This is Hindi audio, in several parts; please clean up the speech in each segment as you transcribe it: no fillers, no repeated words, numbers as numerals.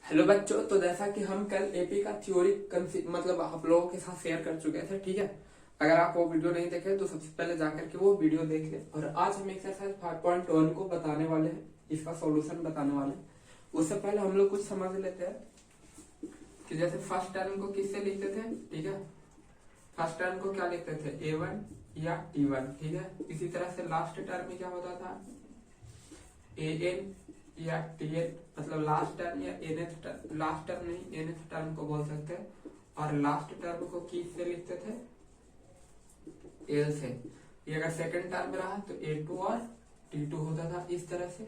हेलो बच्चों, तो जैसा कि हम कल एपी का थ्योरी मतलब आप लोगों के साथ शेयर कर चुके थे, ठीक है। अगर आप वो वीडियो नहीं देखे तो सबसे पहले जाकर के वो वीडियो देख ले। और आज हम एक्सरसाइज 5.1 को बताने वाले हैं, इसका सॉल्यूशन बताने वाले हैं। उससे पहले हम लोग कुछ समझ लेते हैं कि जैसे फर्स्ट टर्म को किससे लिखते थे, ठीक है। फर्स्ट टर्म को क्या लिखते थे, a1 या t1, ठीक है। इसी तरह से लास्ट टर्म में क्या होता था, an या टीएन, मतलब लास्ट टर्म या एनएथ टर्म, लास्ट टर्म नहीं एनएथ टर्म को बोल सकते हैं। और लास्ट टर्म को किस से लिखते थे, एल से। ये अगर सेकंड टर्म रहा तो a2 और t2 होता था इस तरह से।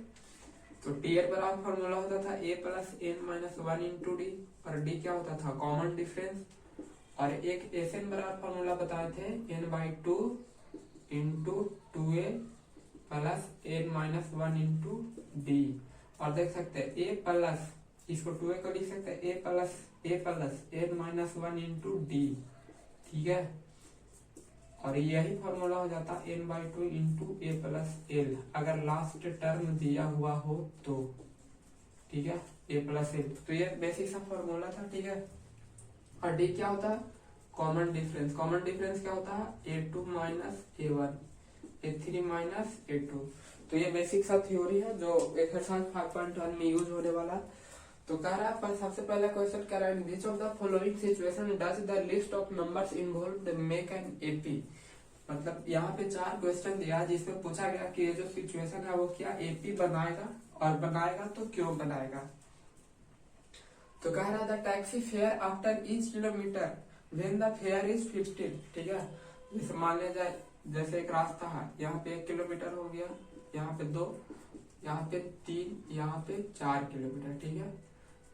तो टीएन बराबर फॉर्मूला होता था a plus N minus one into D, और डी क्या होता था, कॉमन डिफरेंस। और एक एसएन बराबर फॉर्मूला बताए थे n/2 into 2a plus N minus one into D. और देख सकते हैं a प्लस, इसको 2a को लिख सकते हैं a plus N minus one into D, ठीक है। और यही फॉर्मूला हो जाता n/2 into A plus L, अगर लास्ट टर्म दिया हुआ हो तो, ठीक है, a प्लस एल। तो ये बेसिक सा फॉर्मूला था, ठीक है। और डी क्या होता है, कॉमन डिफरेंस। कॉमन डिफरेंस क्या होता है, a2 minus a1, a3 minus a2। तो ये बेसिक सा थ्योरी है जो एक्सरसाइज 5.1 में यूज होने वाला है। तो कह रहा है सबसे पहला क्वेश्चन कह रहा है, which of the following situation does the list of numbers involved make an AP. मतलब यहाँ पे 4 क्वेश्चन दिया जिसमें पूछा गया कि ये जो सिचुएशन है वो क्या एपी बनाएगा, और बनाएगा तो क्यों बनाएगा। तो कह रहा था taxi fare after each kilometre when the fair is 15, ठीक है। जैसे मान लिया जाए, जैसे एक रास्ता है, यहाँ पे 1 किलोमीटर हो गया, यहाँ पे 2, यहाँ पे 3, यहाँ पे 4 किलोमीटर, ठीक है।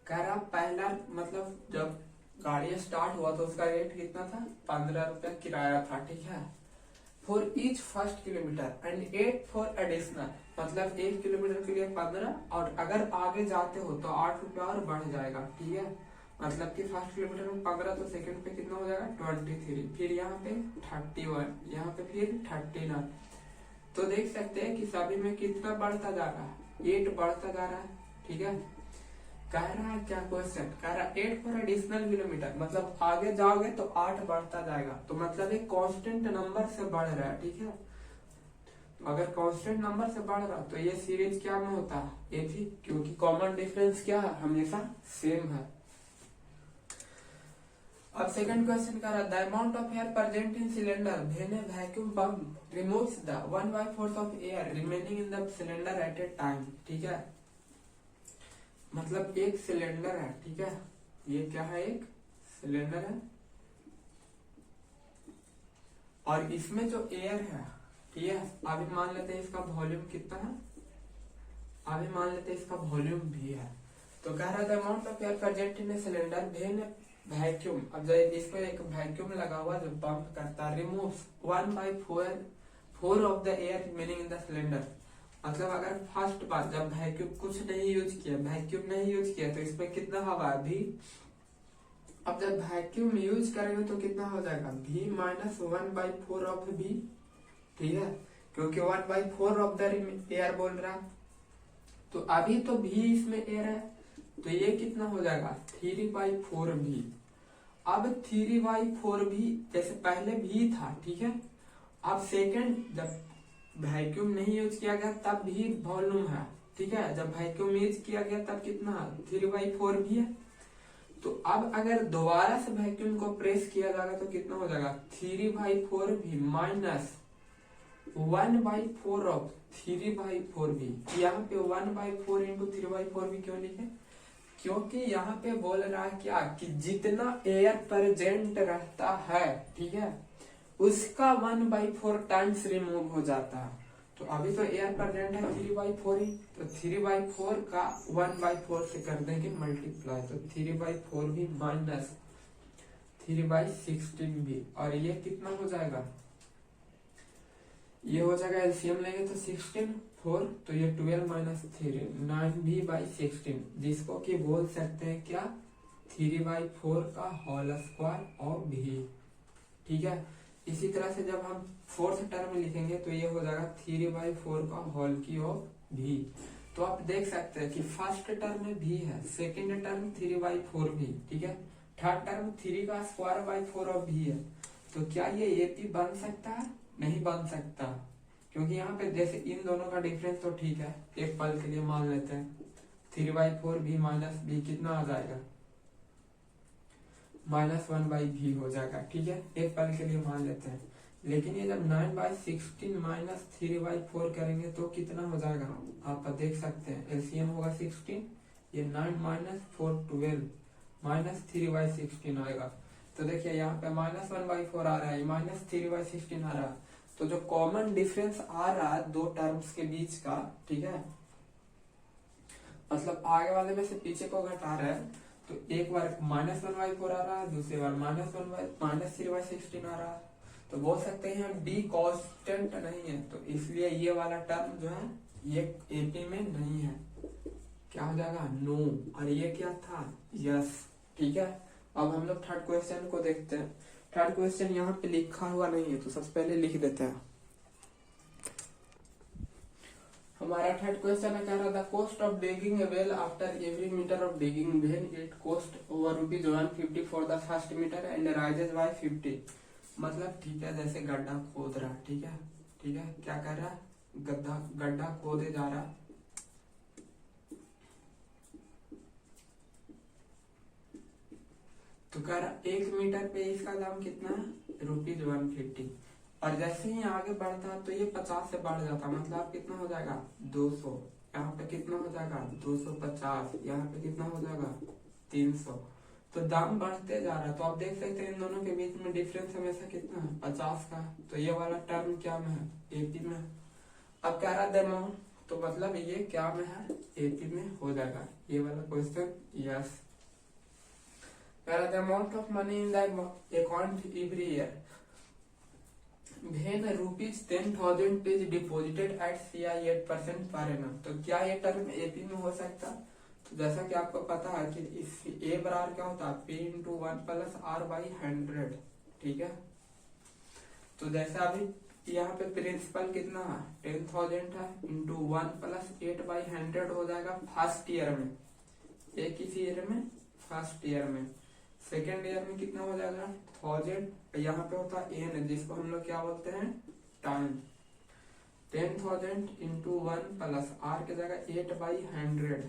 कह रहा पहला मतलब जब गाड़ी स्टार्ट हुआ तो उसका रेट कितना था, 15 रुपया किराया था, ठीक है। For each first kilometre and 8 for additional, मतलब 1 किलोमीटर के लिए 15, और अगर आगे जाते हो तो 8 रुपया और बढ़ जाएगा, ठीक है। मतलब कि फर्स्ट किलोमीटर में 15, तो सेकंड पे कितना हो जाएगा 23, फिर यहाँ पे 31, यहाँ पे फिर 39। तो देख सकते हैं कि सभी में कितना बढ़ता जा रहा है, 8 बढ़ता जा रहा है, ठीक है। कह रहा है क्या क्वेश्चन, कह रहा है 8 फॉर एडिशनल किलोमीटर, मतलब आगे जाओगे तो 8 बढ़ता जाएगा। तो मतलब एक कांस्टेंट नंबर से बढ़ रहा है, ठीक है। तो अगर कांस्टेंट नंबर से बढ़ रहा तो ये सीरीज क्या में होता है, एपी, क्योंकि कॉमन डिफरेंस क्या है, हमेशा सेम है। अब सेकंड क्वेश्चन कर रहा है, the amount of air present in cylinder when A vacuum pump removes the 1/4 of air remaining in the cylinder eight A time, ठीक है। मतलब एक सिलेंडर है, ठीक है, ये क्या है, एक सिलेंडर है, और इसमें जो एयर है, ठीक है। अभी मान लेते हैं इसका वॉल्यूम कितना है, अभी मान लेते हैं इसका वॉल्यूम भी है। तो कह रहा था amount of air present in a cylinder when vacuum, अब जब इसको एक वैक्यूम लगा हुआ जो पंप करता है, removes 1/4 of the air remaining in the cylinder. मतलब अगर फर्स्ट बार जब वैक्यूम कुछ नहीं यूज किया, तो इसमें कितना हवा है, भी। अब जब वैक्यूम यूज करेंगे तो कितना हो जाएगा, v माइनस 1/4 ऑफ v, ठीक है, क्योंकि 1/4 ऑफ द एयर बोल रहा। तो अभी तो v इसमें एयर है, तो ये कितना हो जाएगा 3/4v। अब 3/4v, जैसे पहले v था, ठीक है। अब सेकंड जब वैक्यूम नहीं यूज किया गया तब भी वॉल्यूम है, ठीक है। जब वैक्यूम यूज किया गया तब कितना 3/4v है। तो अब अगर दोबारा से वैक्यूम को प्रेस किया जाएगा तो कितना हो जाएगा 3/4v माइनस 1/4 ऑफ 3/4v। यहाँ पे 1/4 इंटू 3/4v क्यों लिखे, क्योंकि यहाँ पे बोल रहा है क्या कि जितना एयर प्रेजेंट रहता है, ठीक है, उसका 1/4 टाइम्स रिमूव हो जाता है। तो अभी तो एयर प्रेजेंट है 3/4 ही, तो 3/4 का 1/4 से कर देंगे मल्टीप्लाई, तो 3/4 भी माइनस 3/16 भी, और ये कितना हो जाएगा, ये हो जाएगा एलसीएम लेंगे तो 16 4, तो ये 12 माइनस 3 9v/16, जिसको कि बोल सकते हैं क्या 3/4 का होल स्क्वायर ऑफ v, ठीक है। इसी तरह से जब हम फोर्थ टर्म में लिखेंगे तो ये हो जाएगा 3/4 का होल की ऑफ v। तो आप देख सकते हैं कि फर्स्ट टर्म में भी है, सेकेंड टर्म 3/4 भी, ठीक है, थर्ड टर्म 3 का स्क्वायर बाई 4 अब भी है। तो क्या ये एपी बन सकता है? नहीं बन सकता, क्योंकि यहाँ पे जैसे इन दोनों का डिफरेंस तो ठीक है, एक पल के लिए मान लेते हैं 3/4 भी माइनस बी कितना आ जाएगा, -1/b हो जाएगा, ठीक है, एक पल के लिए मान लेते हैं। लेकिन ये जब 9/16 माइनस 3/4 करेंगे तो कितना हो जाएगा, आप देख सकते हैं एलसीएम होगा 16, ये 9 माइनस 4 12 माइनस 3/16 आएगा। तो देखिए यहाँ पे -1/4 आ रहा है, -3/16 आ रहा है। तो जो कॉमन डिफरेंस आ रहा है दो टर्म्स के बीच का, ठीक है, मतलब आगे वाले में से पीछे को घटा रहा है, तो एक बार -1/4 आ रहा है, दूसरी बार -3/16 आ रहा है। तो बोल सकते हैं हम डी कांस्टेंट नहीं है, तो इसलिए ये वाला टर्म जो है ये एपी में नहीं है, क्या हो जाएगा, नो, और ये क्या था, यस, ठीक है। अब हम लोग थर्ड क्वेश्चन को देखते हैं। थर्ड क्वेश्चन यहाँ पे लिखा हुआ नहीं है, तो सबसे पहले लिख देते हैं। हमारा थर्ड क्वेश्चन है, कह रहा the cost of digging a well after every metre of digging when it cost over ₹150 for the first metre and rises by 50। मतलब ठीक है, जैसे गड्ढा खोद रहा है, ठीक है, ठीक है, क्या कर रहा है, गड्ढा खोदे जा रहा है, तो कह रहा 1 मीटर पे इसका दाम कितना है, ₹150, और जैसे ही आगे बढ़ता है तो ये 50 से बढ़ जाता है, मतलब कितना हो जाएगा 200, यहाँ पे कितना हो जाएगा 250, यहाँ पे कितना हो जाएगा 300। तो दाम बढ़ते जा रहा है। तो आप देख सकते हैं इन दोनों के बीच में डिफरेंस हमेशा कितना है, 50 का। तो ये वाला टर्म क्या में है, एपी में। अब कह रहा अमाउंट, तो मतलब ये क्या में है, एपी में हो जाएगा, ये वाला क्वेश्चन यस। कह रहा amount of money in the account every year when ₹10,000 is deposited at CI 8% per annum। तो क्या ये टर्म एपी में हो सकता? तो जैसा कि आपको पता है कि इस ए बराबर क्या होता है, P × 1 + R/100, ठीक है। तो जैसा अभी यहाँ पे प्रिंसिपल कितना है, 10,000 है, × 1 + 8/100 हो जाएगा फर्स्ट ईयर में, एक किसी ईयर में, फर्स्ट ईयर में। सेकेंड ईयर में कितना हो जाएगा 1000, यहाँ पे होता है एन, जिसको हम लोग क्या बोलते हैं, टाइम। 10,000 × 1 + R की जगह 8/100,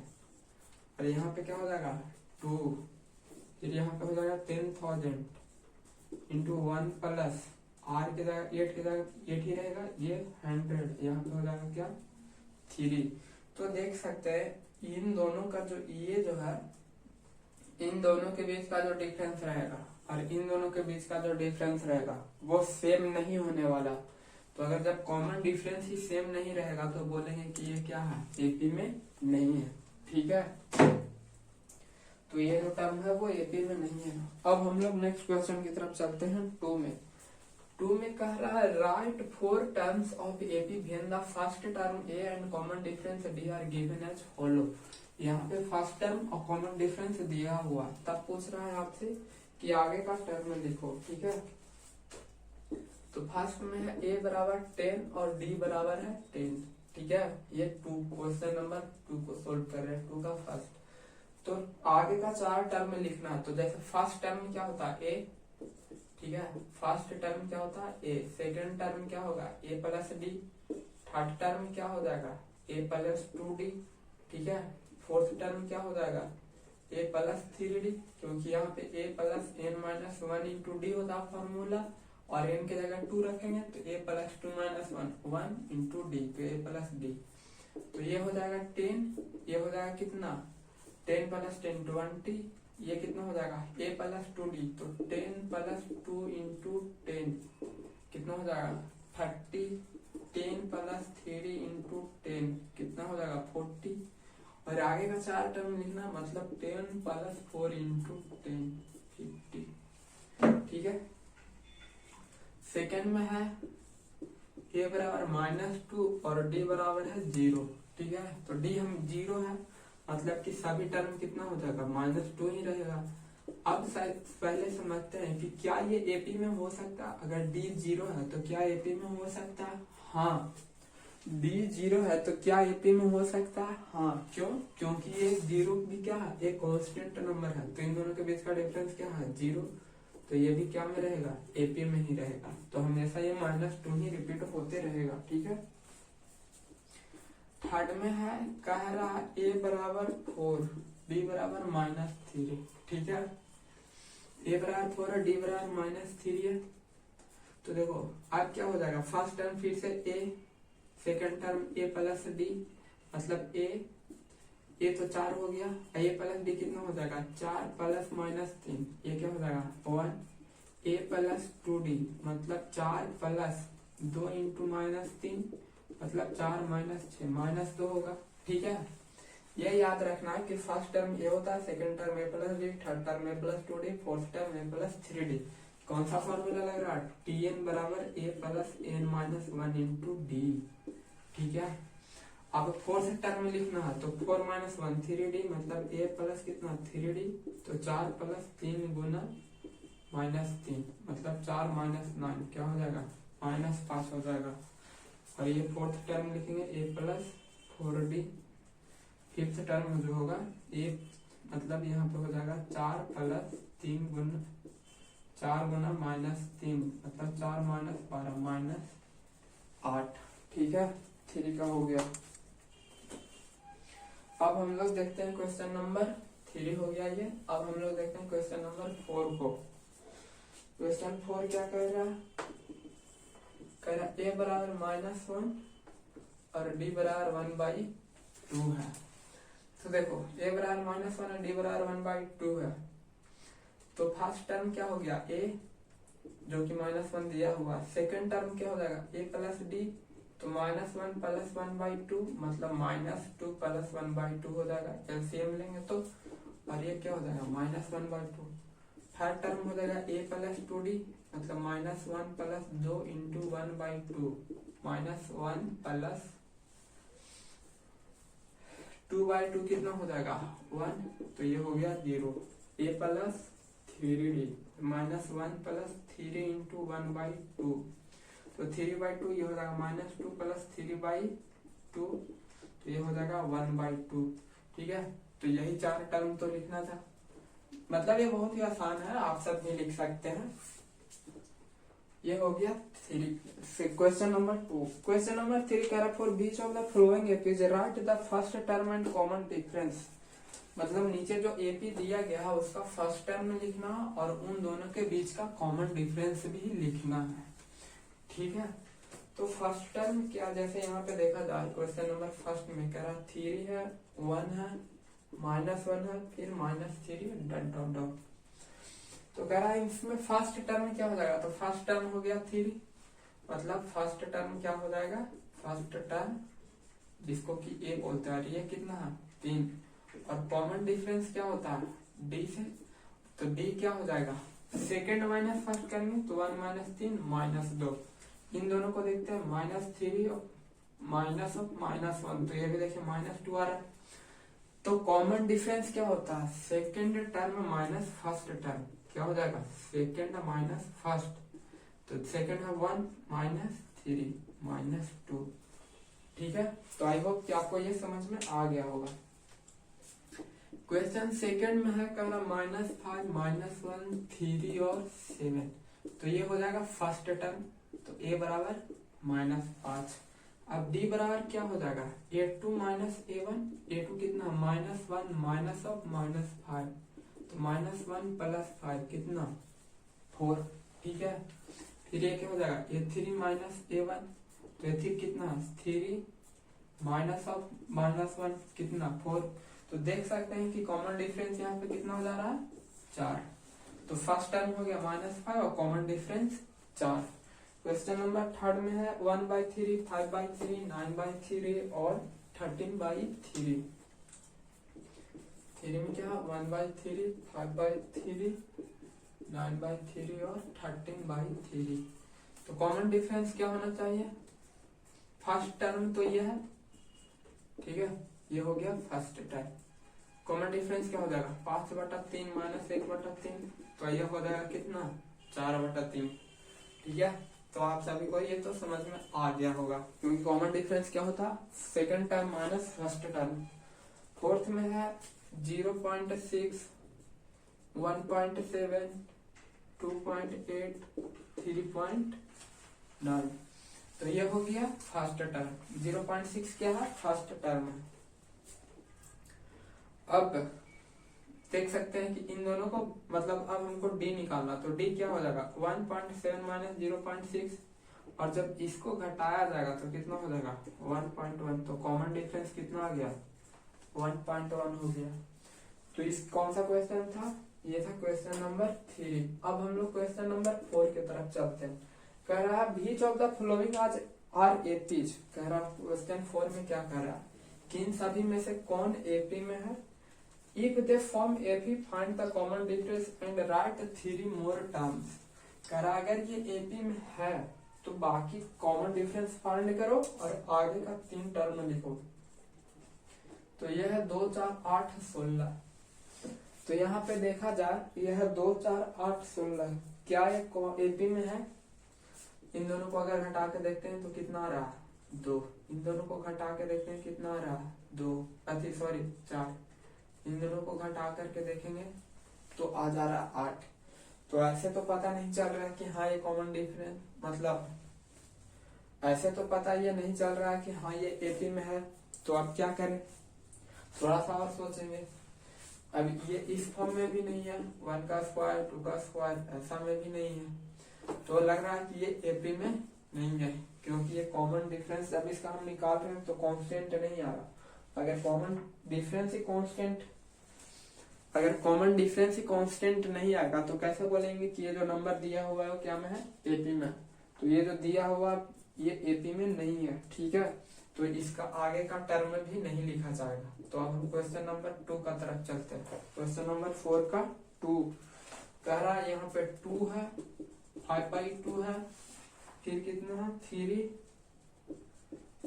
और यहाँ पे क्या हो जाएगा 2, फिर यहाँ पे हो जाएगा 10,000 × 1 + R की जगह 8 की जगह 8 ही रहेगा, ये 100, यहाँ पे हो जाएगा क्या 3। तो देख सकते हैं इन दोनों का जो ये जो है, इन दोनों के बीच का जो डिफरेंस रहेगा और इन दोनों के बीच का जो डिफरेंस रहेगा वो सेम नहीं होने वाला। तो अगर जब कॉमन डिफरेंस ही सेम नहीं रहेगा तो बोलेंगे कि ये क्या है, एपी में नहीं है, ठीक है। तो ये जो टर्म है वो एपी में नहीं है। अब हम लोग नेक्स्ट क्वेश्चन की तरफ चलते हैं। 2 में कह रहा है right 4 terms of AP when the first term A and common difference D are given as follow. यहाँ पे फर्स्ट टर्म और कॉमन डिफरेंस दिया हुआ, तब पूछ रहा है आपसे कि आगे का टर्म लिखो, ठीक है। तो फर्स्ट में है a बराबर 10 और d बराबर है 10, ठीक है। ये 2 क्वेश्चन नंबर 2 को सोल्व कर रहे हैं, 2 का फर्स्ट। तो आगे का 4 टर्म में लिखना है। तो जैसे फर्स्ट टर्म में क्या होता है a, ठीक है, फर्स्ट टर्म क्या होता है a, सेकेंड टर्म क्या होगा a + d, थर्ड टर्म क्या हो जाएगा a + 2d, ठीक है, फोर्थ टर्म क्या हो जाएगा a + 3d, क्योंकि यहाँ पे a + n - 1 × d होता है फॉर्मूला, और n की जगह 2 रखेंगे तो a + 2 - 1 1 × d, तो a + d। तो ये हो जाएगा 10, ये हो जाएगा कितना 10 + 10 20, ये कितना हो जाएगा a + 2d, तो 10 + 2 × 10 कितना हो जाएगा 30, 10 + 3 × 10 कितना हो जाएगा 40, और आगे का 4 टर्म लिखना, मतलब 10 + 4 × 10 50, ठीक है। सेकेंड में है a बराबर -2 और d बराबर है 0, ठीक है। तो d हम 0 है, मतलब कि सभी टर्म कितना हो जाएगा -2 ही रहेगा। अब पहले समझते हैं कि क्या ये एपी में हो सकता है। अगर d 0 है तो क्या एपी में हो सकता है, हाँ। डी जीरो है तो क्या एपी में हो सकता है? हाँ, क्यों? क्योंकि ये जीरो भी क्या है, एक कांस्टेंट नंबर है, तो इन दोनों के बीच का डिफरेंस क्या है? जीरो। तो ये भी क्या में रहेगा? एपी में ही रहेगा। तो हमेशा ये -2 ही रिपीट होते रहेगा। ठीक है। थर्ड में है, कह रहा ए बराबर 4, बी बराबर -3। ठीक है। ए बराबर 4 है, डी बराबर -3 है। तो देखो अब क्या हो जाएगा, फर्स्ट टर्म फिर से ए, सेकेंड टर्म ए प्लस डी, मतलब ए तो 4 हो गया, ए प्लस डी कितना हो जाएगा? 4 प्लस -3, ये क्या हो जाएगा? 1 ए प्लस 2d, मतलब 4 प्लस 2 इंटू -3, मतलब 4 -6 -2 होगा। ठीक है। ये याद रखना है कि फर्स्ट टर्म ए होता है, सेकंड टर्म ए प्लस डी, थर्ड टर्म ए प्लस 2d, फोर्थ टर्म ए प्लस 3d। कौन सा फॉर्मूला लग रहा है? Tn बराबर a plus n minus 1 into D. ठीक है। अब फोर्थ टर्म में लिखना है तो 4 - 1 3d, मतलब a प्लस कितना? 3d, तो 4 प्लस 3 गुना -3, मतलब 4 - 9 क्या हो जाएगा? -5 हो जाएगा। और ये फोर्थ टर्म लिखेंगे a plus 4d। Fifth term जो होगा a, मतलब यहाँ पे हो जाएगा 4 प्लस 3 गुना 4 गुना -3, मतलब 4 - 12 -8। ठीक है। 3 का हो गया। अब हम लोग देखते हैं क्वेश्चन नंबर 3 हो गया ये। अब हम लोग देखते हैं क्वेश्चन नंबर 4 को। क्वेश्चन 4 क्या कह रहा है? कह रहा ए बराबर -1 और डी बराबर 1/2 है। तो देखो ए बराबर -1 और डी बराबर 1/2 है, तो फर्स्ट टर्म क्या हो गया? ए, जो कि -1 दिया हुआ। सेकंड टर्म क्या हो जाएगा? ए प्लस डी, तो -1 प्लस 1/2, मतलब -2 प्लस 1/2 हो जाएगा। एलसीएम लेंगे तो, और ये क्या हो जाएगा? -1/2। थर्ड टर्म हो जाएगा ए प्लस 2d, मतलब -1 प्लस 2 इंटू 1/2, -1 प्लस 2/2 कितना हो जाएगा? 1, तो ये हो गया 0। ए प्लस 3d, -1 प्लस 3 इंटू 1/2, तो 3/2 ये हो जाएगा -2 प्लस 3/2, तो ये हो जाएगा 1/2। ठीक है। तो यही 4 टर्म तो लिखना था। मतलब ये बहुत ही आसान है, आप सब भी लिख सकते हैं। ये हो गया 3। Question number 2। क्वेश्चन नंबर 3 कह रहा for beach of the flowing APs right the first term and common difference. मतलब नीचे जो एपी दिया गया है उसका फर्स्ट टर्म लिखना और उन दोनों के बीच का कॉमन डिफरेंस भी लिखना है। ठीक है। तो फर्स्ट टर्म क्या, जैसे यहाँ पे देखा जाए क्वेश्चन नंबर फर्स्ट में कह रहा 3 है, 1 है, -1 है, फिर -3 डॉट डॉट डॉट। तो कह रहा है इसमें फर्स्ट टर्म क्या हो जाएगा? तो फर्स्ट टर्म हो गया 3, मतलब फर्स्ट टर्म क्या हो जाएगा? फर्स्ट टर्म जिसको कि ए बोलते हैं, ये कितना है? 3। और कॉमन डिफरेंस क्या होता है? डी से, तो डी क्या हो जाएगा? सेकेंड माइनस फर्स्ट करेंगे तो 1 - 3 -2। इन दोनों को देखते हैं, -3 और -1, तो ये भी देखिए -2 आ रहा है। तो कॉमन डिफरेंस क्या होता है? Second term minus first term क्या हो जाएगा? सेकेंड माइनस फर्स्ट, तो सेकेंड है 1 -3 -2। ठीक है। तो आई होप कि आपको ये समझ में आ गया होगा। क्वेश्चन सेकंड में है कह रहा -5 -1 3 और 7, तो ये हो जाएगा फर्स्ट टर्म, तो ए बराबर -5। अब डी बराबर क्या हो जाएगा? a2 माइनस a1, a2 कितना? -1 माइनस ऑफ -5, तो -1 प्लस 5 कितना? 4। ठीक है। फिर ये क्या हो जाएगा? a3 माइनस a1, तो a3 कितना? 3 माइनस ऑफ -1 कितना? 4। तो देख सकते हैं कि कॉमन डिफरेंस यहाँ पे कितना हो जा रहा है? 4। तो फर्स्ट टर्म हो गया -5 और common difference 4। Question number third में है 1/3 5/3 9/3 और 13/3। 3 में क्या है? 1/3 5/3 9/3 और 13/3। तो कॉमन डिफरेंस क्या होना चाहिए? फर्स्ट टर्म तो ये है, ठीक है, ये हो गया फर्स्ट टर्म। कॉमन डिफरेंस क्या हो जाएगा? 5/3 -1/3, तो ये हो जाएगा कितना? 4/3। ठीक है। तो आप सभी को ये तो समझ में आ गया होगा, क्योंकि कॉमन डिफरेंस क्या होता है, second term minus first term. Fourth में है 0.6, 1.7, 2.8, 3.9। तो ये हो गया फर्स्ट टर्म। 0.6 क्या है, फर्स्ट टर्म है। अब देख सकते हैं कि इन दोनों को मतलब अब हमको डी निकालना, तो डी क्या हो जाएगा 1.7 माइनस 0.6, और जब इसको घटाया जाएगा तो कितना हो जाएगा 1.1। तो कॉमन डिफरेंस कितना आ गया 1.1 हो गया। तो इस कौन सा क्वेश्चन था, ये था क्वेश्चन नंबर 3। अब हम लोग क्वेश्चन नंबर 4 की तरफ चलते हैं। कह रहा है बीच ऑफ द फ्लोइंग आज आर एपीज। कह रहा क्वेश्चन 4 में क्या कह रहा है कि इन सभी में से कौन एपी में है। If they form AP find the common difference and right 3 more terms. कह रहा अगर ये एपी में है तो बाकी कॉमन डिफरेंस फाइंड करो और आगे का 3 टर्म लिखो। तो यह है 2, 4, 8, 16। तो यहाँ पे देखा जाए यह 2, 4, 8, 16 क्या ये एपी में है। इन दोनों को अगर घटा के देखते हैं तो कितना आ रहा है 2। इन दोनों को घटा के देखते हैं कितना आ रहा है 2, 4। इन दोनों को घटा करके देखेंगे तो आ जा रहा है 8। तो ऐसे तो पता नहीं चल रहा है कि हाँ ये कॉमन डिफरेंस, मतलब ऐसे तो पता ये नहीं चल रहा है कि हाँ ये एपी में है। तो अब क्या करें, थोड़ा सा और सोचेंगे। अब ये इस फॉर्म में भी नहीं है, 1 का स्क्वायर 2 का स्क्वायर ऐसा में भी नहीं है। तो लग रहा है कि ये एपी में नहीं है, क्योंकि ये कॉमन डिफरेंस जब इसका हम निकाल रहे हैं तो कांस्टेंट नहीं आ रहा। अगर कॉमन डिफरेंस ही कांस्टेंट नहीं आएगा तो कैसे बोलेंगे कि ये जो नंबर दिया हुआ है वो क्या में है, एपी में। तो ये जो दिया हुआ ये एपी में नहीं है, ठीक है। तो इसका आगे का टर्म भी नहीं लिखा जाएगा। तो अब हम क्वेश्चन नंबर 2 का तरफ चलते हैं। क्वेश्चन नंबर 4 का 2 कह रहा है यहाँ पे 2 है, 5/2 है, फिर कितना है 3,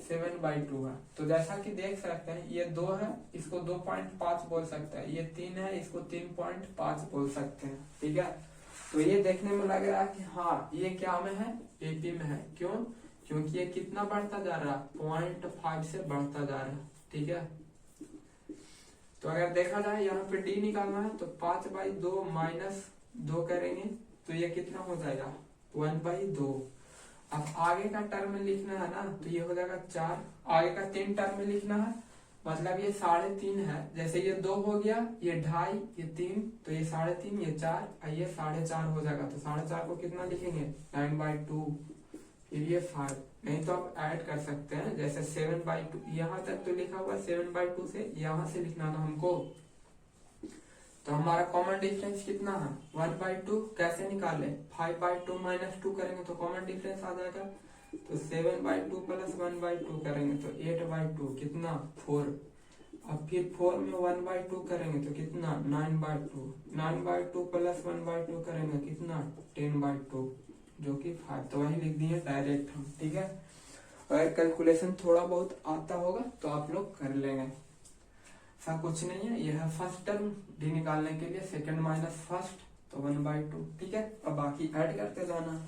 7/2 है। तो जैसा कि देख सकते हैं ये 2 है, इसको 2.5 बोल सकते हैं, ये 3 है, इसको 3.5 बोल सकते हैं, ठीक है। तो ये देखने में लग रहा है कि हाँ ये क्या में है, एपी में है। क्यों, क्योंकि ये कितना बढ़ता जा रहा है 0.5 से बढ़ता जा रहा है, ठीक है। तो अगर देखा जाए यहाँ पे डी निकालना है तो 5/2 माइनस 2 करेंगे तो ये कितना हो जाएगा 1/2। अब आगे का टर्म लिखना है ना, तो ये हो जाएगा 4। आगे का 3 टर्म लिखना है, मतलब ये 3.5 है। जैसे ये 2 हो गया, ये 2.5, ये 3, तो ये 3.5, ये 4, ये 4.5 हो जाएगा। तो 4.5 को कितना लिखेंगे 9/2, फिर ये 5। नहीं तो आप ऐड कर सकते हैं, जैसे 7/2 यहाँ तक तो लिखा हुआ 7/2 से यहाँ से लिखना था हमको। तो हमारा कॉमन डिफरेंस कितना है 1/2। कैसे निकाले, 5/2 माइनस 2 करेंगे तो कॉमन डिफरेंस आ जाएगा। तो 7/2 प्लस 1/2 करेंगे तो 8/2 कितना 4। अब फिर 4 में 1/2 करेंगे तो कितना 9/2। 9/2 प्लस 1/2 करेंगे कितना 10/2 जो कि 5। तो वही लिख दिए डायरेक्ट हम, ठीक है। अगर कैलकुलेशन थोड़ा बहुत आता होगा तो आप लोग कर लेंगे, ऐसा कुछ नहीं है। यह है फर्स्ट टर्म, डी निकालने के लिए सेकंड माइनस फर्स्ट तो 1/2, ठीक है। अब बाकी ऐड करते जाना।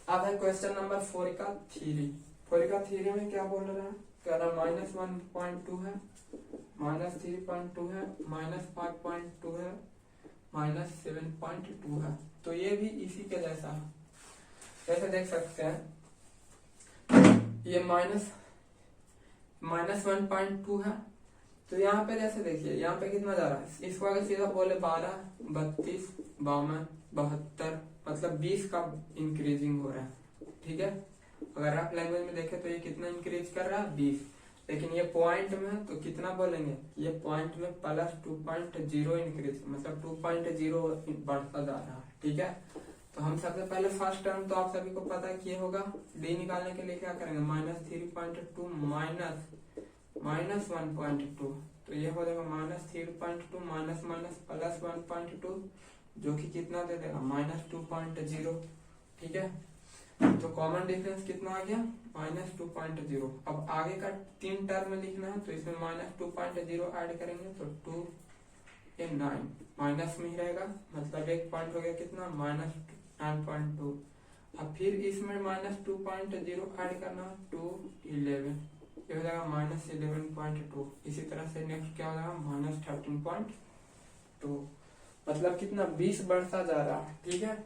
अब है क्वेश्चन नंबर 4 का थ्योरी। 4 का थ्योरी में क्या बोल रहा है, कह रहा -1.2 है, -3.2 है, -5.2 है, -7.2 है। तो ये भी इसी के जैसा है। जैसे देख सकते हैं ये -1.2 है। तो यहाँ पे जैसे देखिए यहाँ पे कितना जा रहा है, इसको अगर सीधा बोले 12, 32, 52, 72, मतलब 20 का इंक्रीजिंग हो रहा है, ठीक है। अगर आप लैंग्वेज में देखें तो ये कितना इंक्रीज कर रहा है 20। लेकिन ये पॉइंट में है तो कितना बोलेंगे, ये पॉइंट में प्लस 2.0 इंक्रीज, मतलब 2.0 बढ़ता जा रहा है, ठीक है। तो हम सबसे पहले फर्स्ट टर्म तो आप सभी को पता है कि होगा, डी निकालने के लिए क्या करेंगे -3.2 माइनस 1.2। तो ये हो जाएगा -3.2 माइनस प्लस 1.2 जो कि कितना दे देगा -2.0, ठीक है। तो कॉमन डिफरेंस कितना आ गया -2.0। अब आगे का 3 टर्म लिखना है तो इसमें -2.0 ऐड करेंगे तो 2 ये 9 माइनस में ही रहेगा, मतलब एक पॉइंट हो गया कितना -9.2। अब फिर इसमें -2.0 ऐड करना 211, ये हो जाएगा -11.2। इसी तरह से नेक्स्ट क्या हो जाएगा -13.2। मतलब कितना 20 बढ़ता जा रहा है, ठीक है।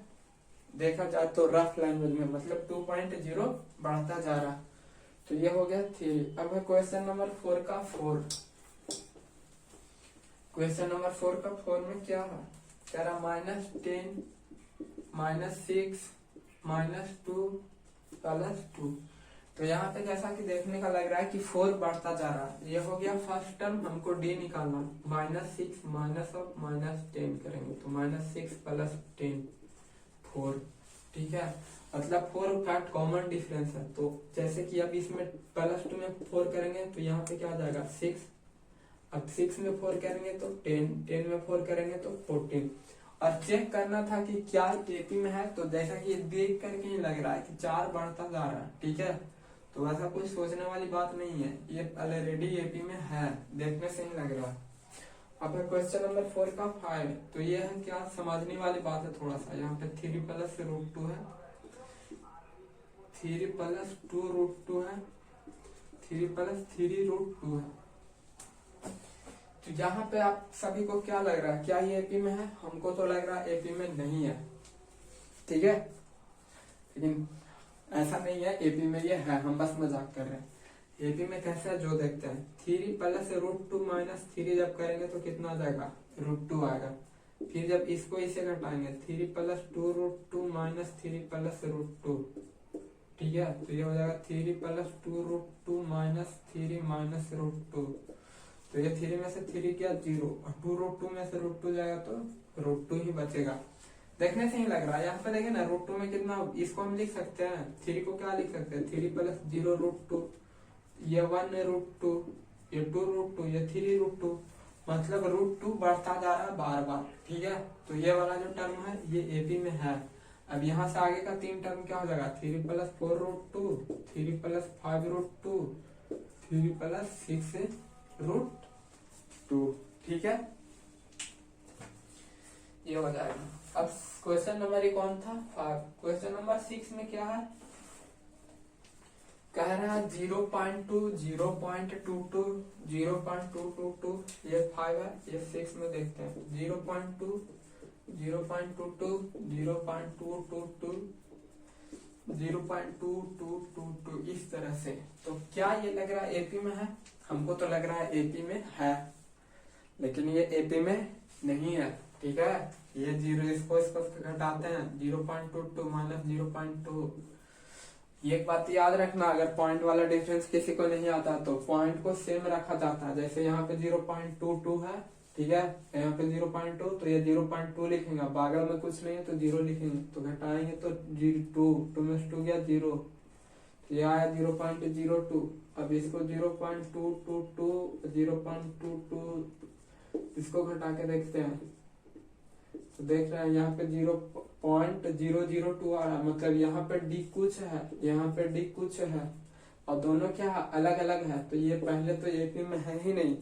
देखा जाए तो रफ लैंग्वेज में मतलब 2.0 बढ़ता जा रहा। तो ये हो गया थ्री। अब है क्वेश्चन नंबर 4 का 4। क्वेश्चन नंबर 4 का 4 में क्या है, कह रहा -10 -6 -2 +2। तो यहाँ पे जैसा कि देखने का लग रहा है कि 4 बढ़ता जा रहा है। ये हो गया फर्स्ट टर्म, हमको डी निकालना। -6 माइनस ऑफ -10 करेंगे तो -6 + 10 4, ठीक है। मतलब 4 का कॉमन डिफरेंस है। तो जैसे कि अब इसमें +2 में 4 करेंगे तो यहाँ पे क्या आ जाएगा 6। अब 6 में 4 करेंगे तो 10, 10 में 4 करेंगे तो 14। और चेक करना था कि क्या एपी में है। तो जैसा कि देख करके ही लग रहा है कि 4 बढ़ता जा रहा है, ठीक है। तो ऐसा कुछ सोचने वाली बात नहीं है, ये ऑलरेडी एपी में है, देखने से ही लग रहा है। अब है क्वेश्चन नंबर 4 का 5। तो ये है क्या, समझने वाली बात है थोड़ा सा। यहाँ पे 3 + √2 है, 3 + 2 √2 है, 3 + 3 √2 है। तो यहाँ पे आप सभी को क्या लग रहा है, क्या ये एपी में है? हमको तो लग रहा है एपी में नहीं है, ठीक है। लेकिन ऐसा नहीं है, एपी में ये है, हम बस मजाक कर रहे हैं। एपी में कैसे है जो देखते हैं। 3 + √2 - 3 जब करेंगे तो कितना आ जाएगा, √2 आएगा। फिर जब इसको इसे घटाएंगे 3 + 2 √2 - 3 + √2, ठीक है। तो ये हो जाएगा 3 + 2 √2 - 3 - √2। तो ये 3 में से 3 क्या 0, और 2 √2 में से √2 जाएगा तो √2 ही बचेगा। देखने से ही लग रहा है। यहाँ पे देखे ना √2 में कितना, इसको हम लिख सकते हैं 3 को क्या लिख सकते हैं 3 + 0 √2, ये 1 √2, ये 2 √2, ये 3 √2। मतलब √2 बढ़ता जा रहा है बार बार, ठीक है। तो ये वाला जो टर्म है ये एपी में है। अब यहाँ से आगे का 3 टर्म क्या हो जाएगा 3 + 4 √2, 3 + 5 √2, 3 + 6 √2, ठीक है। ये हो जाएगा। अब क्वेश्चन नंबर ये कौन था 5। क्वेश्चन नंबर 6 में क्या है, कह रहा है 0.2 0.22 0.222, ये 5 है। ये 6 में देखते हैं 0.2 0.22 0.222 0.2222 इस तरह से। तो क्या ये लग रहा है एपी में है? हमको तो लग रहा है एपी में है, लेकिन ये एपी में नहीं है, ठीक है। ये 0 इसको घटाते हैं 0.22 - 0.2। ये एक बात याद रखना, अगर पॉइंट वाला डिफरेंस किसी को नहीं आता तो पॉइंट को सेम रखा जाता है। जैसे यहाँ पे 0.22 है, ठीक है, यहाँ पे 0.2, तो ये 0.2 लिखेंगे। बगल में कुछ नहीं है तो 0 लिखेंगे, तो घटाएंगे तो 2 में 2 गया 0, तो ये आया 0.02। अब इसको 0.222 0.22 इसको घटा के देखते हैं तो देख रहे हैं यहाँ पे 0.002 आ रहा है। मतलब यहाँ पे डी कुछ है, यहाँ पे डी कुछ है, और दोनों क्या अलग अलग है। तो ये पहले तो एपी में है ही नहीं,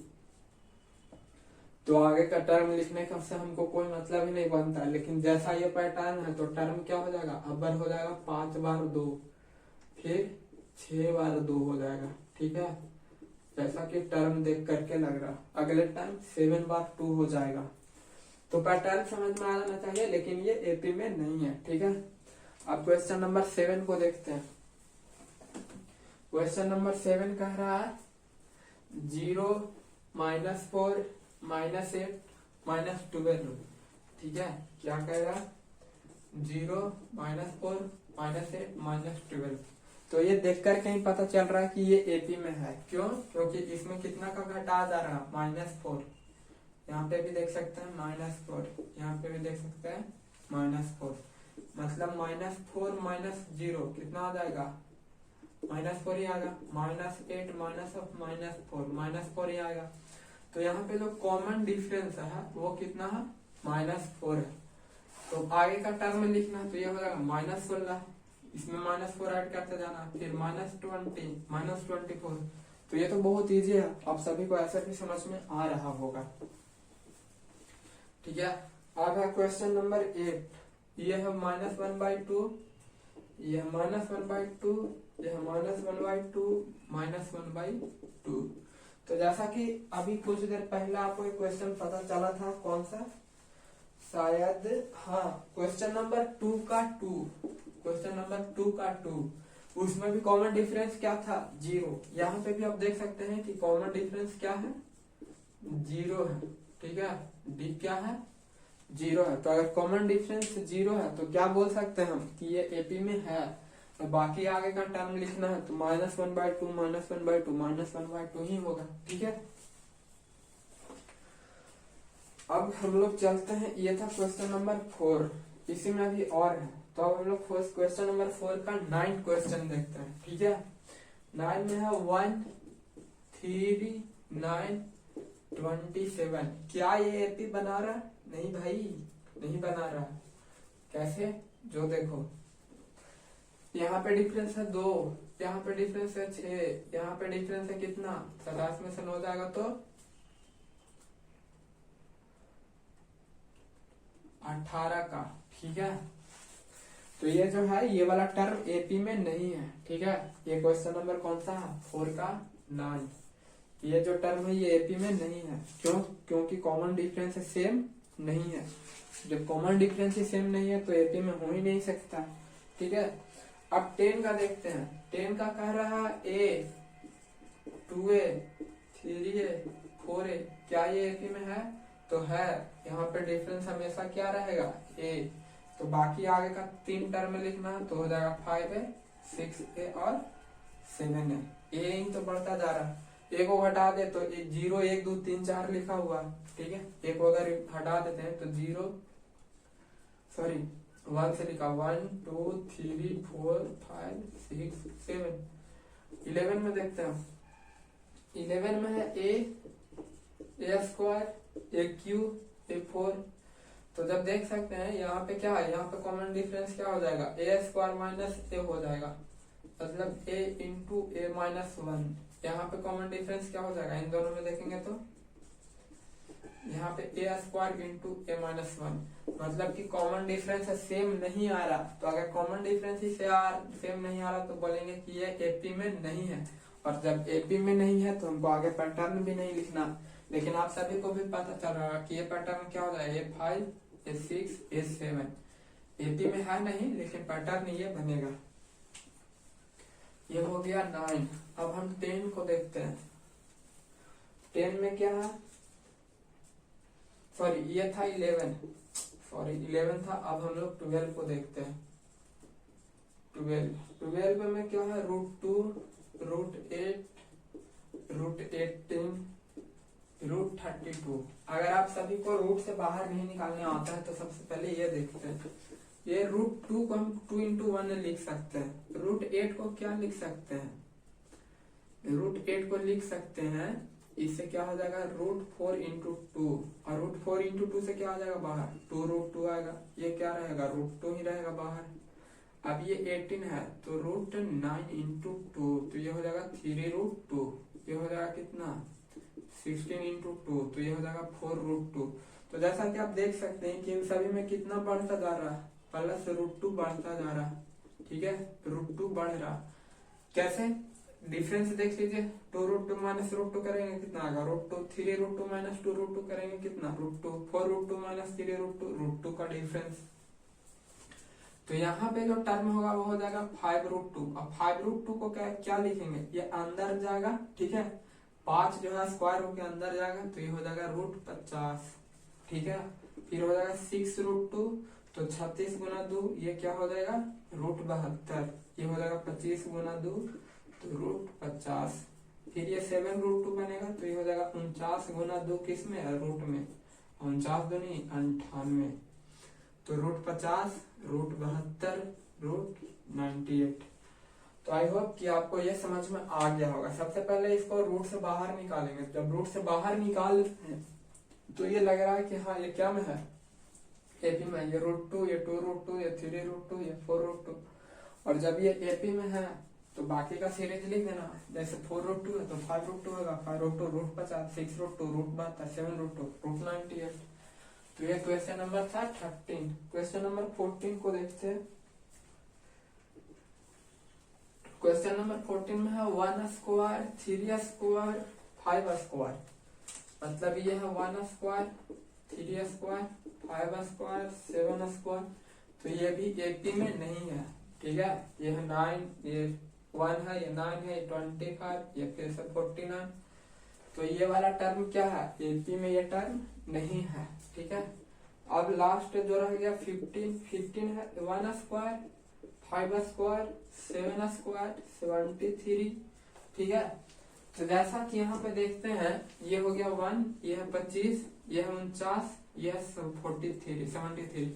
तो आगे का टर्म लिखने का से हमको कोई मतलब ही नहीं बनता। लेकिन जैसा ये पैटर्न है तो टर्म क्या हो जाएगा, अबर हो जाएगा 5 बार 2, फिर 6 बार 2 हो जाएगा, ठीक है। जैसा कि टर्म देख करके लग रहा, अगले टाइम 7 बार 2 हो जाएगा। तो पैटर्न समझ में आ जाना चाहिए, लेकिन ये एपी में नहीं है, ठीक है। अब क्वेश्चन नंबर 7 को देखते हैं। क्वेश्चन नंबर 7 कह रहा है 0 -4 -8 -12, ठीक है। क्या कह रहा है 0 -4 -8 -12। तो ये देख कर कहीं पता चल रहा है कि ये एपी में है। क्यों? क्योंकि इसमें कितना का घटा जा रहा है -4। यहाँ पे भी देख सकते हैं -4, यहाँ पे भी देख सकते हैं -4। मतलब -4 - 0 कितना आ जाएगा, -4 ही आएगा। -8 -4 -4 ही आएगा। तो यहाँ पे जो कॉमन डिफरेंस है वो कितना है, -4 है। तो आगे का टर्म में लिखना है तो ये हो जाएगा -16, इसमें -4 ऐड करते जाना, फिर -20 -24। तो ये तो बहुत इजी है, आप सभी को ऐसा भी समझ में आ रहा होगा, ठीक है। अब है क्वेश्चन नंबर 8। ये है -1/2, यह -1/2, यह -1/2, -1/2। तो जैसा कि अभी कुछ देर पहले आपको एक क्वेश्चन पता चला था, कौन सा, शायद, हाँ, क्वेश्चन नंबर 2 का 2, क्वेश्चन नंबर 2 का 2, उसमें भी कॉमन डिफरेंस क्या था, 0। यहाँ पे भी आप देख सकते हैं कि कॉमन डिफरेंस क्या है, 0 है, ठीक है, डी क्या है, 0 है। तो अगर कॉमन डिफरेंस 0 है तो क्या बोल सकते हैं हम कि ये एपी में है। तो बाकी आगे का टर्म लिखना है तो -1/2, -1/2, -1/2 ही होगा, ठीक है। अब हम लोग चलते हैं, ये था क्वेश्चन नंबर 4, इसी में अभी और है। तो अब हम लोग क्वेश्चन नंबर 4 का 9 क्वेश्चन देखते हैं, ठीक है। 9 में है 1, 3, 9, 27। क्या ये एपी बना रहा है? नहीं भाई, नहीं बना रहा। कैसे? जो देखो, यहाँ पे डिफरेंस है 2, यहाँ पे डिफरेंस है 6, यहाँ पे डिफरेंस है कितना, 27 में से 9 जाएगा तो 18 का, ठीक है। तो ये जो है, ये वाला टर्म एपी में नहीं है, ठीक है। ये क्वेश्चन नंबर कौन सा है, 4 का 9। ये जो टर्म है ये एपी में नहीं है, क्यों? क्योंकि कॉमन डिफरेंस सेम नहीं है। जब कॉमन डिफरेंस ही सेम नहीं है तो एपी में हो ही नहीं सकता, ठीक है। अब 10 का देखते हैं। 10 का कह रहा है ए, 2a, 3a, 4a। क्या ये एपी में है? तो है। यहाँ पे डिफरेंस हमेशा क्या रहेगा, a। तो बाकी आगे का 3 टर्म लिखना है तो हो जाएगा 5a, 6a और 7a। ए तो बढ़ता जा रहा है, एक को हटा दे तो 0, 1, 2, 3, 4 लिखा हुआ, ठीक है। एक को अगर हटा देते हैं तो 1 से लिखा 1, 2, 3, 4, 5, 6, 7। 11 में देखते हैं। 11 में है a square, a cube, a 4। तो जब देख सकते हैं यहाँ पे क्या है, यहाँ पे कॉमन डिफरेंस क्या हो जाएगा, a स्क्वायर माइनस a हो जाएगा, मतलब a इंटू a माइनस 1। यहाँ पे कॉमन डिफरेंस क्या हो जाएगा, इन दोनों में देखेंगे तो यहाँ पे a square into a minus 1, मतलब कि कॉमन डिफरेंस सेम नहीं आ रहा। तो अगर कॉमन डिफरेंस ही सेम नहीं आ रहा तो बोलेंगे कि ये एपी में नहीं है। और जब एपी में नहीं है तो हमको आगे पैटर्न भी नहीं लिखना। लेकिन आप सभी को भी पता चल रहा है कि ये पैटर्न क्या हो जाएगा, A5, A6, A7। एपी में है नहीं, लेकिन पैटर्न ये बनेगा। ये हो गया 9। अब हम 10 को देखते हैं। 10 में क्या है, सॉरी ये था 11 था। अब हम लोग 12 को देखते हैं। 12 में क्या है, √2, √8, √18, √32। अगर आप सभी को रूट से बाहर नहीं निकालने आता है तो सबसे पहले ये देखते हैं। ये √2 को हम 2 into 1 लिख सकते हैं। √8 को क्या लिख सकते हैं, √8 को लिख सकते हैं, इससे क्या हो जाएगा, √4 into 2। और √4 into 2 से क्या आ जाएगा बाहर, 2√2 आएगा। ये क्या रहेगा, √2 ही रहेगा बाहर। अब ये 18 है तो √9 into 2, तो ये हो जाएगा 3√2। ये हो जाएगा कितना, 16 into 2, तो ये हो जाएगा 4√2। तो जैसा कि आप देख सकते हैं कि इन सभी में कितना बढ़ता जा रहा है, प्लस √2 बढ़ता जा रहा है, ठीक है। √2 बढ़ रहा, कैसे, डिफरेंस देख लीजिए। 2√2 माइनस √2 करेंगे कितना आएगा, √2। 3√2 माइनस 2√2 करेंगे कितना, √2। 4√2 माइनस 3√2, √2 का डिफरेंस। तो यहाँ पे जो टर्म होगा वो हो जाएगा 5√2। अब 5√2 को क्या लिखेंगे, ये अंदर जाएगा, ठीक है। 5 जो है स्क्वायर होके अंदर जाएगा तो ये हो जाएगा √50, ठीक है। फिर हो जाएगा 6√2, तो 36 गुना 2, ये क्या हो जाएगा, √72। ये हो जाएगा 25 गुना 2, तो √50। फिर ये 7√2 बनेगा तो ये हो जाएगा 49 गुना 2, किस में, रूट में। 49 दूनी 98, तो √50, √72, √98। तो आई होप कि आपको ये समझ में आ गया होगा। सबसे पहले इसको रूट से बाहर निकालेंगे। जब रूट से बाहर निकाल तो ये लग रहा है कि हाँ ये क्या में है, एपी में। ये √2, ये 2√2, ये 3√2, ये 4√2। और जब ये एपी में है तो बाकी का सीरीज लिख देना। जैसे 4√2 है तो 5√2 होगा, 5√2 √50, 6√2 √72, 7√2 √98। तो ये क्वेश्चन नंबर था 13। क्वेश्चन नंबर 14 को देखते हैं। क्वेश्चन नंबर 14 में है 1 स्क्वायर 3 स्क्वायर 5 स्क्वायर, मतलब ये है 1 स्क्वायर 3 स्क्वायर 5 स्क्वायर 7 स्क्वायर। तो ये भी एपी में नहीं है, ठीक है। ये है 9, ये 1 है, ये 9 है, ये 25, ये फिर से 49। तो ये वाला टर्म क्या है, एपी में ये टर्म नहीं है, ठीक है। अब लास्ट जो रह गया 15 है 1 स्क्वायर 5 स्क्वायर 7 स्क्वायर 73, ठीक है। तो जैसा कि यहाँ पे देखते हैं, ये हो गया 1, ये है 25, ये है 49, ये है 73।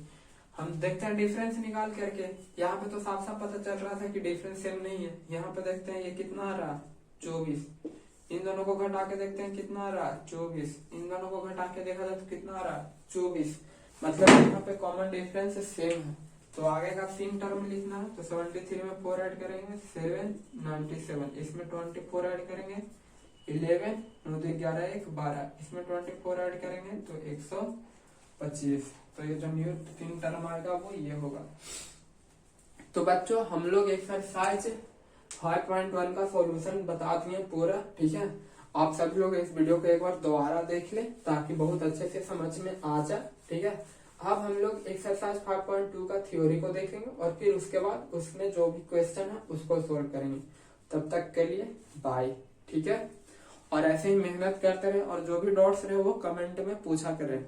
हम देखते हैं डिफरेंस निकाल करके। यहाँ पे तो साफ साफ पता चल रहा था कि डिफरेंस सेम नहीं है। यहाँ पे देखते हैं ये कितना आ रहा, 24। इन दोनों को घटा के देखते हैं कितना आ रहा, 24। इन दोनों को घटा के देखा जाए तो कितना आ रहा, 24। मतलब यहाँ पे कॉमन डिफरेंस सेम है। तो आगे का 3 टर्म लिखना है। तो 73 में 4 ऐड करेंगे 7 97, इसमें 24 ऐड करेंगे 11 9 2 11 1 12, इसमें 24 ऐड करेंगे तो 125। तो ये जो न्यू 3 टर्म आएगा वो ये होगा। तो बच्चों हम लोग एक्सरसाइज 5.1 का सॉल्यूशन बता दिए पूरा, ठीक है। आप सभी लोग इस वीडियो को एक बार दोबारा देख ले ताकि बहुत अच्छे से समझ में आ जाए, ठीक है। अब हम लोग एक्सरसाइज 5.2 का थ्योरी को देखेंगे और फिर उसके बाद उसमें जो भी क्वेश्चन है उसको सोल्व करेंगे। तब तक के लिए बाय, ठीक है। और ऐसे ही मेहनत करते रहे और जो भी डाउट्स रहे वो कमेंट में पूछा करें।